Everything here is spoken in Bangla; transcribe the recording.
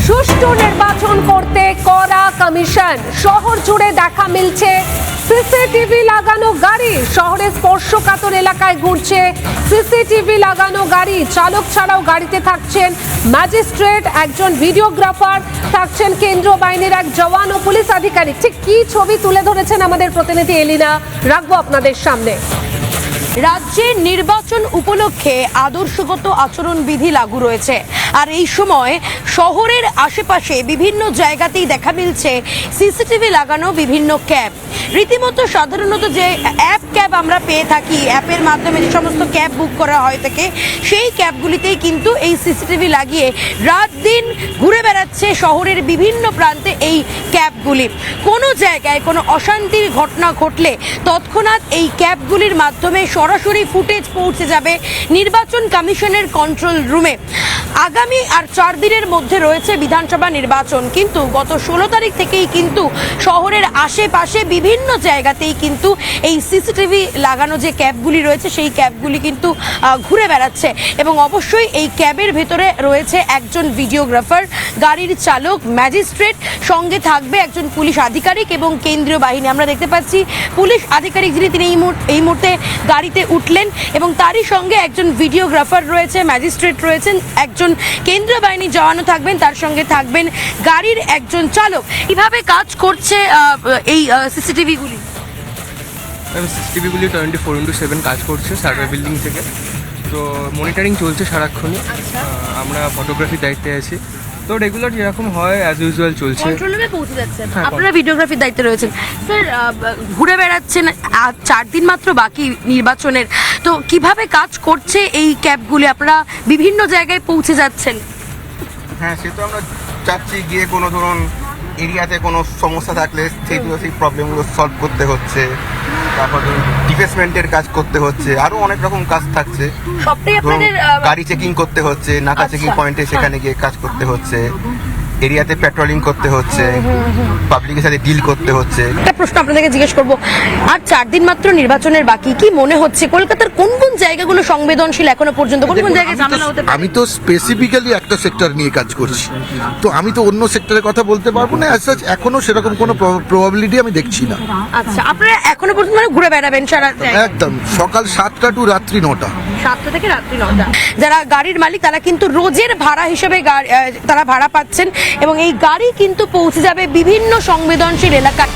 সুষ্ঠু নির্বাচন করতে কড়া কমিশন। শহর জুড়ে দেখা মিলছে সিসিটিভি লাগানো গাড়ি। শহরের স্পর্শকাতর এলাকায় ঘুরছে সিসিটিভি লাগানো গাড়ি। চালক ছাড়াও গাড়িতে থাকছেন ম্যাজিস্ট্রেট, একজন ভিডিওগ্রাফার, থাকছেন কেন্দ্রীয় বাহিনীর এক জওয়ান ও পুলিশ আধিকারিক। ঠিক কি ছবি তুলে ধরেছেন আমাদের প্রতিনিধি এলিনা, রাখবো আপনাদের সামনে। রাজ্যের নির্বাচন উপলক্ষে আদর্শগত আচরণবিধি লাগু রয়েছে, আর এই সময় শহরের আশেপাশে বিভিন্ন জায়গাতেই দেখা মিলছে সিসিটিভি লাগানো বিভিন্ন ক্যাব। রীতিমতো সাধারণত যে অ্যাপ ক্যাব আমরা পেয়ে থাকি, অ্যাপের মাধ্যমে যে সমস্ত ক্যাব বুক করা হয় থাকে, সেই ক্যাবগুলিতেই কিন্তু এই সিসিটিভি লাগিয়ে রাত দিন ঘুরে বেড়াচ্ছে শহরের বিভিন্ন প্রান্তে এই ক্যাবগুলি। কোনো জায়গায় কোনো অশান্তির ঘটনা ঘটলে তৎক্ষণাৎ এই ক্যাবগুলির মাধ্যমে সরাসরি ফুটেজ পৌঁছে যাবে নির্বাচন কমিশনের কন্ট্রোল রুমে। আগামী আর 4 দিনের মধ্যে রয়েছে বিধানসভা নির্বাচন, কিন্তু গত 16 তারিখ থেকেই কিন্তু শহরের আশেপাশে বিভিন্ন জায়গাতেই কিন্তু এই সিসিটিভি লাগানো যে ক্যাবগুলি রয়েছে সেই ক্যাবগুলি কিন্তু ঘুরে বেড়াচ্ছে। এবং অবশ্যই এই ক্যাবের ভেতরে রয়েছে একজন ভিডিওগ্রাফার, গাড়ির চালক, ম্যাজিস্ট্রেট, সঙ্গে থাকবে একজন পুলিশ আধিকারিক এবং কেন্দ্রীয় বাহিনী। আমরা দেখতে পাচ্ছি পুলিশ আধিকারিক যিনি, তিনি এই মুহূর্তে গাড়িতে উঠলেন এবং তারই সঙ্গে একজন ভিডিওগ্রাফার রয়েছে, ম্যাজিস্ট্রেট রয়েছেন, একজন কেন্দ্রীয় বাহিনী জওয়ানও থাকবেন, তার সঙ্গে থাকবেন গাড়ির একজন চালক। কিভাবে কাজ করছে এই সিসিটিভিগুলি? সিসিটিভিগুলি 24/7 কাজ করছে সার্ভে বিল্ডিং থেকে। তো মনিটরিং চলছে সারাক্ষণই। আমরা ফটোগ্রাফির দায়িত্বে আছি, তো রেগুলার যেরকম হয় অ্যাজ ইউজুয়াল চলছে। কন্ট্রোল রুমে পৌঁছে যাচ্ছেন, আপনারা ভিডিওগ্রাফির দায়িত্বে রয়েছেন। স্যার, ঘুরে বেড়াচ্ছেন, 4 দিন মাত্র বাকি নির্বাচনের, তো কিভাবে কাজ করছে এই ক্যাবগুলি? আপনারা বিভিন্ন জায়গায় পৌঁছে যাচ্ছেন। হ্যাঁ, সে তো আমরা চাচ্ছি গিয়ে কোনো ধরুন এরিয়াতে কোনো সমস্যা থাকলে সেই প্রবলেমগুলো সলভ করতে হচ্ছে। তারপর ডিফেসমেন্টের কাজ করতে হচ্ছে, আরো অনেক রকম কাজ থাকছে। সবটাই আপনাদের গাড়ি চেকিং করতে হচ্ছে, নাকা চেকিং পয়েন্টে সেখানে গিয়ে কাজ করতে হচ্ছে, এরিয়াতে পেট্রোলিং করতে হচ্ছে, পাবলিকের সাথে ডিল করতে হচ্ছে। একটা প্রশ্ন আপনাদেরকে জিজ্ঞেস করব, আর 4 দিন মাত্র নির্বাচনের বাকি, কি মনে হচ্ছে কলকাতার কোন কোন জায়গাগুলো সংবেদনশীল এখনো পর্যন্ত? কোন কোন জায়গায় ঝামেলা হতে পারে? আমি তো স্পেসিফিক্যালি একটা সেক্টর নিয়ে কাজ করছি, তো আমি তো অন্য সেক্টরের কথা বলতে পারবো না। এখনো সেরকম কোনো প্রবাবিলিটি আমি দেখছি না। আচ্ছা, আপনারা এখনো পর্যন্ত মানে ঘুরে বেড়াবেন সারা জায়গায়? একদম, সকাল 7টা টু রাত্রি 9টা। 7টা থেকে রাত্রি 9টা। যারা গাড়ির মালিক তারা কিন্তু রোজের ভাড়া হিসেবে তারা ভাড়া পাচ্ছেন এবং এই গাড়ি কিন্তু পৌঁছে যাবে বিভিন্ন সংবেদনশীল এলাকায়।